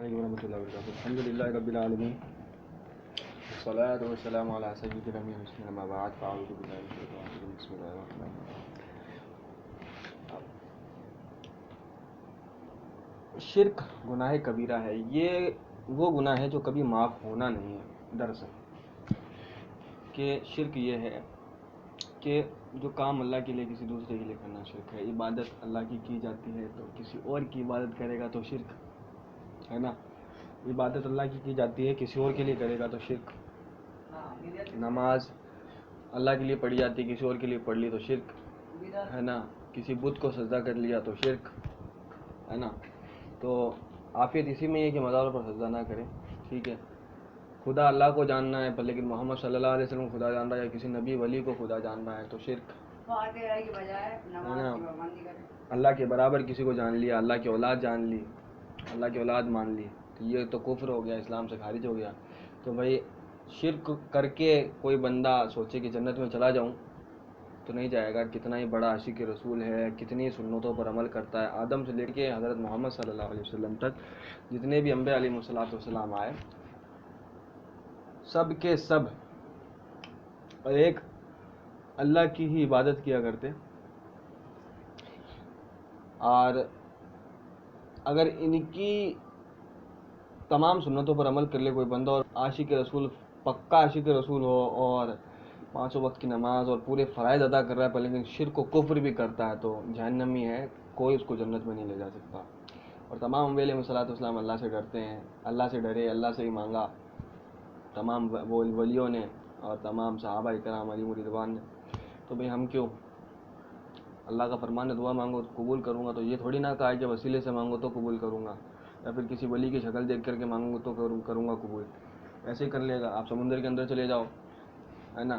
علیکم ورحمۃ اللہ وبرکاتہ. الحمد للہ رب العالمین والصلاۃ والسلام علی سید الانبیاء والمرسلین اما بعد فاعوذ باللہ من الشیطان الرجیم بسم اللہ الرحمن الرحیم. شرک گناہ کبیرہ ہے. یہ وہ گناہ ہے جو کبھی معاف ہونا نہیں ہے. دراصل کہ شرک یہ ہے کہ جو کام اللہ کے لیے کسی دوسرے کے لیے کرنا شرک ہے. عبادت اللہ کی جاتی ہے تو کسی اور کی عبادت کرے گا تو شرک ہے نا. عبادت اللہ کی جاتی ہے کسی اور کے لیے کرے گا تو شرک. نماز اللہ کے لیے پڑھی جاتی ہے کسی اور کے لیے پڑھ لی تو شرک ہے نا. کسی بت کو سجدہ کر لیا تو شرک ہے نا. تو عافیت اسی میں ہے کہ مزاروں پر سجدہ نہ کریں. ٹھیک ہے. خدا اللہ کو جاننا ہے پر لیکن محمد صلی اللہ علیہ وسلم کو خدا جان رہا ہے یا کسی نبی ولی کو خدا جان رہا ہے تو شرک ہے نا. اللہ کے برابر کسی کو جان لیا, اللہ کی اولاد جان لی, اللہ کی اولاد مان لی تو یہ تو کفر ہو گیا, اسلام سے خارج ہو گیا. تو بھائی شرک کر کے کوئی بندہ سوچے کہ جنت میں چلا جاؤں تو نہیں جائے گا. کتنا ہی بڑا عاشق رسول ہے, کتنی سنتوں پر عمل کرتا ہے. آدم سے لے کے حضرت محمد صلی اللہ علیہ وسلم تک جتنے بھی انبیاء علیہ الصلوۃ والسلام آئے سب کے سب ایک اللہ کی ہی عبادت کیا کرتے. اور اگر ان کی تمام سنتوں پر عمل کر لے کوئی بندہ اور عاشق رسول پکا عاشق رسول ہو اور 5 وقت کی نماز اور پورے فرائض ادا کر رہا ہے پر لیکن شرک و کفر بھی کرتا ہے تو جہنمی ہے, کوئی اس کو جنت میں نہیں لے جا سکتا. اور تمام انبیاء علیہ الصلوۃ والسلام اللہ سے ڈرتے ہیں, اللہ سے ڈرے, اللہ سے ہی مانگا تمام ولیوں نے اور تمام صحابہ کرام علیہم رضوان نے. تو بھئی ہم کیوں, اللہ کا فرمان ہے دعا مانگو تو قبول کروں گا, تو یہ تھوڑی نہ کہا ہے کہ وسیلے سے مانگو تو قبول کروں گا یا پھر کسی ولی کی شکل دیکھ کر کے مانگوں گا تو کروں گا قبول. ایسے ہی کر لے گا. آپ سمندر کے اندر چلے جاؤ ہے نا,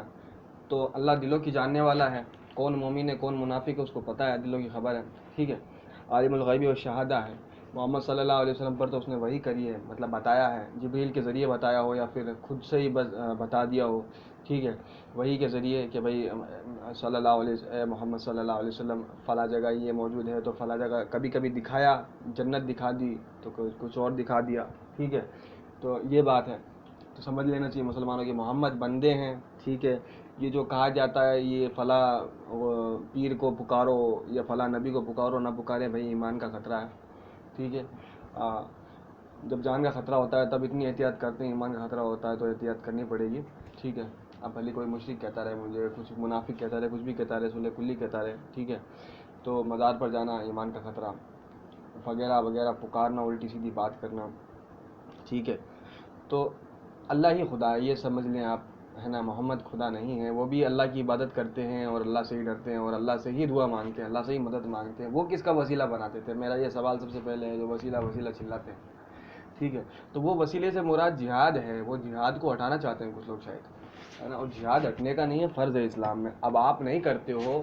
تو اللہ دلوں کی جاننے والا ہے, کون مومن ہے کون منافق ہے اس کو پتہ ہے, دلوں کی خبر ہے. ٹھیک ہے. عالم الغیب والشہادہ ہے. محمد صلی اللہ علیہ وسلم پر تو اس نے وحی کری ہے, مطلب بتایا ہے, جبریل کے ذریعے بتایا ہو یا پھر خود سے ہی بتا دیا ہو. ٹھیک ہے. وحی کے ذریعے کہ بھائی صلی اللہ علیہ محمد صلی اللہ علیہ وسلم فلاں جگہ یہ موجود ہے تو فلاں جگہ کبھی کبھی دکھایا, جنت دکھا دی تو کچھ اور دکھا دیا. ٹھیک ہے. تو یہ بات ہے تو سمجھ لینا چاہیے مسلمانوں کے محمد بندے ہیں. ٹھیک ہے. یہ جو کہا جاتا ہے یہ فلاں پیر کو پکارو یا فلاں نبی کو پکارو نہ پکارے, بھائی ایمان کا خطرہ ہے. ٹھیک ہے. جب جان کا خطرہ ہوتا ہے تب اتنی احتیاط کرتے ہیں, ایمان کا خطرہ ہوتا ہے تو احتیاط کرنی پڑے گی. ٹھیک ہے. اب بھلے کوئی مشرک کہتا رہے مجھے, کچھ منافق کہتا رہے, کچھ بھی کہتا رہے, رسول کلی کہتا رہے. ٹھیک ہے. تو مزار پر جانا ایمان کا خطرہ وغیرہ وغیرہ, پکارنا, الٹی سیدھی بات کرنا. ٹھیک ہے. تو اللہ ہی خدا ہے یہ سمجھ لیں آپ ہے نا. محمد خدا نہیں ہے, وہ بھی اللہ کی عبادت کرتے ہیں اور اللہ سے ہی ڈرتے ہیں اور اللہ سے ہی دعا مانگتے ہیں, اللہ سے ہی مدد مانگتے ہیں. وہ کس کا وسیلہ بناتے تھے, میرا یہ سوال سب سے پہلے ہے, جو وسیلہ چلاتے ہیں. ٹھیک ہے. تو وہ وسیلے سے مراد جہاد ہے, وہ جہاد کو ہٹانا چاہتے ہیں کچھ لوگ شاید ہے نا. اور جہاد ہٹنے کا نہیں ہے, فرض ہے اسلام میں. اب آپ نہیں کرتے ہو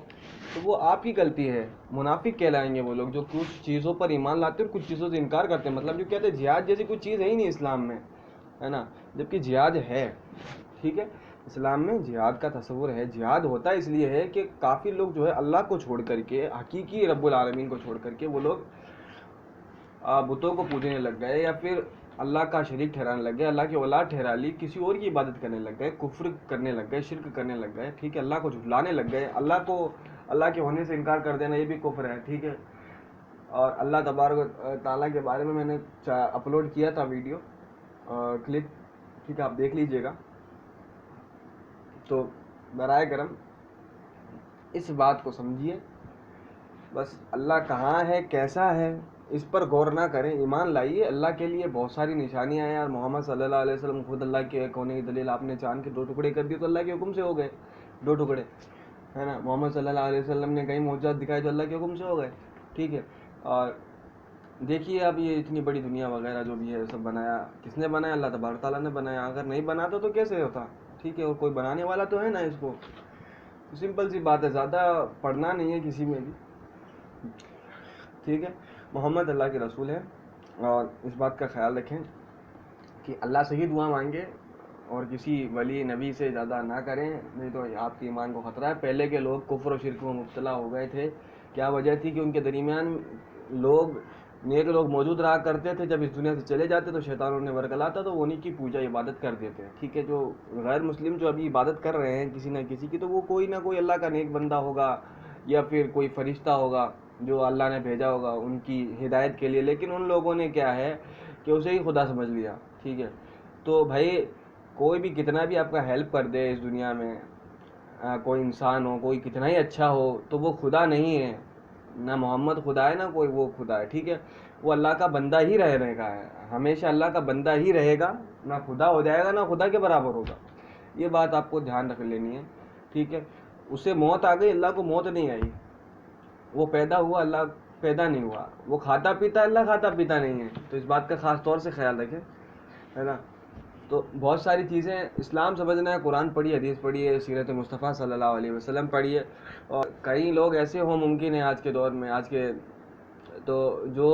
تو وہ آپ کی غلطی ہے. منافق کہلائیں گے وہ لوگ جو کچھ چیزوں پر ایمان لاتے ہیں اور کچھ چیزوں سے انکار کرتے ہیں. مطلب جو کہتے ہیں جہاد جیسی کوئی چیز ہے ہی نہیں اسلام میں ہے نا, جبکہ جہاد ہے. ٹھیک ہے. اسلام میں جہاد کا تصور ہے. جہاد ہوتا اس لیے ہے کہ کافی لوگ جو ہے اللہ کو چھوڑ کر کے, حقیقی رب العالمین کو چھوڑ کر کے وہ لوگ بتوں کو پوجنے لگ گئے یا پھر اللہ کا شریک ٹھہرانے لگ گئے, اللہ کی اولاد ٹھہرا لی, کسی اور کی عبادت کرنے لگ گئے, کفر کرنے لگ گئے, شرک کرنے لگ گئے. ٹھیک ہے. اللہ کو جھٹلانے لگ گئے. اللہ کے ہونے سے انکار کر دینا یہ بھی کفر ہے. ٹھیک ہے. اور اللہ تبارک تعالیٰ کے بارے میں میں نے اپلوڈ کیا تھا ویڈیو کلپ. ٹھیک ہے. آپ دیکھ لیجئے گا. تو برائے کرم اس بات کو سمجھیے, بس اللہ کہاں ہے کیسا ہے اس پر غور نہ کریں, ایمان لائیے. اللہ کے لیے بہت ساری نشانیاں ہیں, اور محمد صلی اللہ علیہ وسلم خود اللہ کے ایک ہونے کی دلیل. آپ نے چاند کے 2 ٹکڑے کر دیے تو اللہ کے حکم سے ہو گئے 2 ٹکڑے ہے نا. محمد صلی اللہ علیہ وسلم نے کئی معجزات دکھائے جو اللہ کے حکم سے ہو گئے. ٹھیک ہے. اور دیکھیے اب یہ اتنی بڑی دنیا وغیرہ جو بھی ہے سب بنایا کس نے بنایا, اللہ تبارک تعالیٰ نے بنایا. اگر نہیں بناتا تو کیسے ہوتا. ٹھیک ہے. اور کوئی بنانے والا تو ہے نا اس کو. سمپل سی بات ہے, زیادہ پڑھنا نہیں ہے کسی میں بھی. ٹھیک ہے. محمد اللہ کے رسول ہے, اور اس بات کا خیال رکھیں کہ اللہ سے ہی دعا مانگے اور کسی ولی نبی سے زیادہ نہ کریں, نہیں تو آپ کے ایمان کو خطرہ ہے. پہلے کے لوگ کفر و شرک میں مبتلا ہو گئے تھے. کیا وجہ تھی کہ ان کے درمیان لوگ نیک لوگ موجود رہا کرتے تھے، جب اس دنیا سے چلے جاتے تو شیطان انہیں ورگلاتا تو وہ انہیں کی پوجا عبادت کر دیتے ہیں، ٹھیک ہے. جو غیر مسلم جو ابھی عبادت کر رہے ہیں کسی نہ کسی کی، تو وہ کوئی نہ کوئی اللہ کا نیک بندہ ہوگا یا پھر کوئی فرشتہ ہوگا جو اللہ نے بھیجا ہوگا ان کی ہدایت کے لیے. لیکن ان لوگوں نے کیا ہے کہ اسے ہی خدا سمجھ لیا، ٹھیک ہے. تو بھائی کوئی بھی کتنا بھی آپ کا ہیلپ کر دے اس دنیا میں، کوئی انسان ہو، کوئی کتنا ہی اچھا ہو، تو وہ خدا نہیں ہے. نہ محمد خدا ہے نہ کوئی وہ خدا ہے، ٹھیک ہے. وہ اللہ کا بندہ ہی رہنے کا ہے، ہمیشہ اللہ کا بندہ ہی رہے گا، نہ خدا ہو جائے گا نہ خدا کے برابر ہوگا. یہ بات آپ کو دھیان رکھ لینی ہے، ٹھیک ہے. اسے موت آ گئی، اللہ کو موت نہیں آئی. وہ پیدا ہوا، اللہ پیدا نہیں ہوا. وہ کھاتا پیتا، اللہ کھاتا پیتا نہیں ہے. تو اس بات کا خاص طور سے خیال رکھیں، ہے نا. تو بہت ساری چیزیں اسلام سمجھنا ہے، قرآن پڑھیے، حدیث پڑھیے، سیرت مصطفیٰ صلی اللہ علیہ وسلم پڑھیے. اور کئی لوگ ایسے ہوں ممکن ہے آج کے دور میں، آج کے تو جو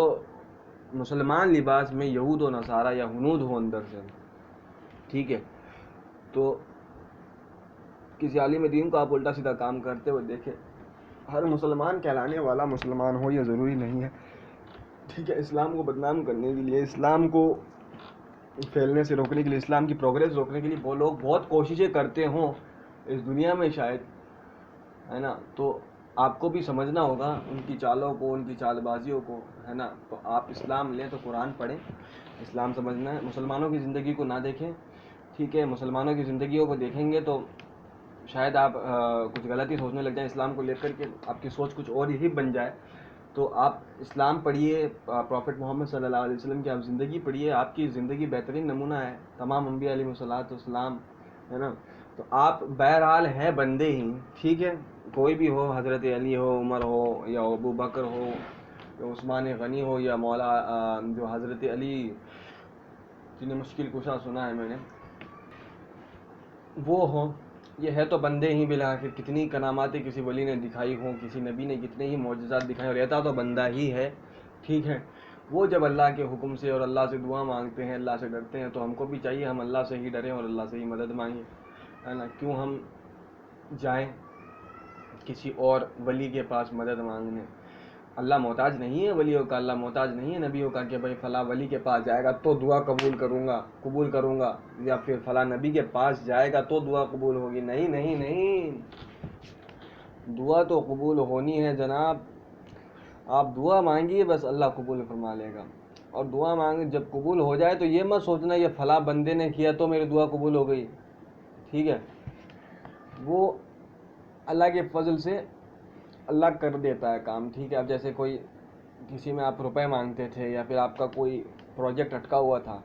مسلمان لباس میں یہود و نصارہ یا ہنود ہو اندر سے، ٹھیک ہے. تو کسی عالم دین کو آپ الٹا سیدھا کام کرتے ہوئے دیکھیں. ہر مسلمان کہلانے والا مسلمان ہو یہ ضروری نہیں ہے، ٹھیک ہے. اسلام کو بدنام کرنے کے لیے، اسلام کو پھیلنے سے روکنے کے لیے، اسلام کی پروگریس روکنے کے لیے وہ لوگ بہت کوششیں کرتے ہوں اس دنیا میں شاید، ہے نا. تو آپ کو بھی سمجھنا ہوگا ان کی چالوں کو، ان کی چال بازیوں کو، ہے نا. تو آپ اسلام لیں تو قرآن پڑھیں، اسلام سمجھنا ہے. مسلمانوں کی زندگی کو نہ دیکھیں، ٹھیک ہے. مسلمانوں کی زندگیوں کو دیکھیں گے تو شاید آپ کچھ غلط ہی سوچنے لگ جائیں اسلام کو لے کر کے، آپ کی سوچ کچھ اور ہی بن جائے. تو آپ اسلام پڑھیے، پروفٹ محمد صلی اللہ علیہ وسلم کی آپ زندگی پڑھیے. آپ کی زندگی بہترین نمونہ ہے تمام انبیاء علیہ الصلوۃ والسلام، ہے نا. تو آپ بہرحال ہیں بندے ہی، ٹھیک ہے. کوئی بھی ہو، حضرت علی ہو، عمر ہو، یا ابو بکر ہو، یا عثمان غنی ہو، یا مولا جو حضرت علی جنہیں مشکل کشا سنا ہے میں نے، وہ ہوں. یہ ہے تو بندے ہی بالآخر. کتنی کراماتیں کسی ولی نے دکھائی ہوں، کسی نبی نے کتنے ہی معجزات دکھائے، اور رہتا تو بندہ ہی ہے، ٹھیک ہے. وہ جب اللہ کے حکم سے اور اللہ سے دعا مانگتے ہیں، اللہ سے ڈرتے ہیں، تو ہم کو بھی چاہیے ہم اللہ سے ہی ڈریں اور اللہ سے ہی مدد مانگیں، ہے نا. کیوں ہم جائیں کسی اور ولی کے پاس مدد مانگنے؟ اللہ محتاج نہیں ہے ولیوں کا، اللہ محتاج نہیں ہے نبیوں کا کہ بھائی فلاں ولی کے پاس جائے گا تو دعا قبول کروں گا، یا پھر فلاں نبی کے پاس جائے گا تو دعا قبول ہوگی. نہیں نہیں نہیں، دعا تو قبول ہونی ہے جناب. آپ دعا مانگیے، بس اللہ قبول فرما لے گا. اور دعا مانگ جب قبول ہو جائے تو یہ مت سوچنا یہ فلاں بندے نے کیا تو میری دعا قبول ہو گئی، ٹھیک ہے. وہ اللہ کے فضل سے اللہ کر دیتا ہے کام، ٹھیک ہے. اب جیسے کوئی کسی میں آپ روپے مانگتے تھے، یا پھر آپ کا کوئی پروجیکٹ اٹکا ہوا تھا،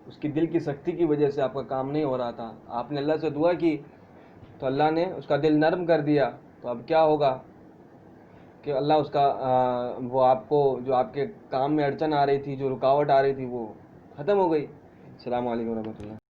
اس کی دل کی سختی کی وجہ سے آپ کا کام نہیں ہو رہا تھا، آپ نے اللہ سے دعا کی تو اللہ نے اس کا دل نرم کر دیا. تو اب کیا ہوگا کہ اللہ اس کا وہ آپ کو جو آپ کے کام میں اڑچن آ رہی تھی، جو رکاوٹ آ رہی تھی، وہ ختم ہو گئی. السلام علیکم ورحمۃ اللہ.